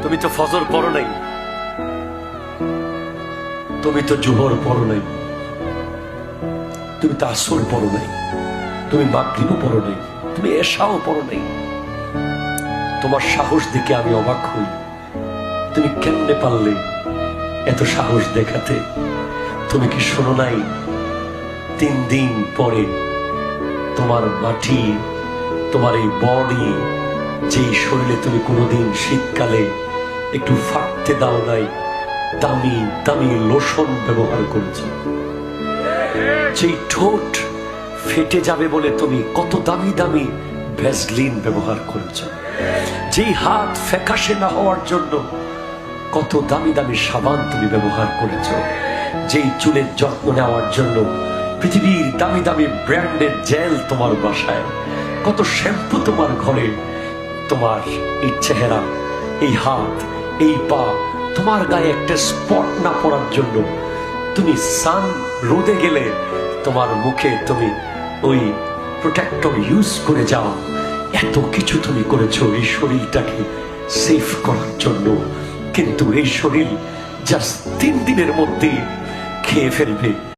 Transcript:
তুমি তো ফজর পড়ো নাই, তুমি তো জোহর পড়ো নাই, তুমি তো আসর পড়ো নাই, তুমি মাগরিবও পড়ো নাই, তুমি এশাও পড়ো নাই। তোমার সাহস দেখে আমি অবাক হই। তুমি কেমনে পারলে এত সাহস দেখাতে? তুমি কি শোনো নাই 3 দিন পরে তোমার মাটি, তোমার এই বডি, যেই শরীরে তুমি কোনোদিন শীতকালে একটু ফাটতে দাও নাই, দামি দামি লোশন ব্যবহার করেছ। যেই ঠোঁট ফেটে যাবে বলে তুমি কত দামি দামি ভ্যাসলিন ব্যবহার করেছ। যেই হাত ফ্যাকাশে না হওয়ার জন্য কত দামি দামি সাবান তুমি ব্যবহার করেছ। যেই চুলের যত্ন নেওয়ার জন্য পৃথিবীর দামি দামি ব্র্যান্ডের জেল তোমার বাসায়, কত শ্যাম্পু তোমার ঘরে। তোমার এই চেহারা, এই হাত, এই পা, তোমার গায়ে একটা স্পট না পড়ার জন্য তুমি সান রোদে গেলে তোমার মুখে তুমি ওই প্রোটেক্টর ইউজ করে যাও। এত কিছু তুমি করেছো এই শরীরটাকে সেফ করার জন্য, কিন্তু এই শরীর জাস্ট 3 দিনের মধ্যে খেয়ে ফেলবে।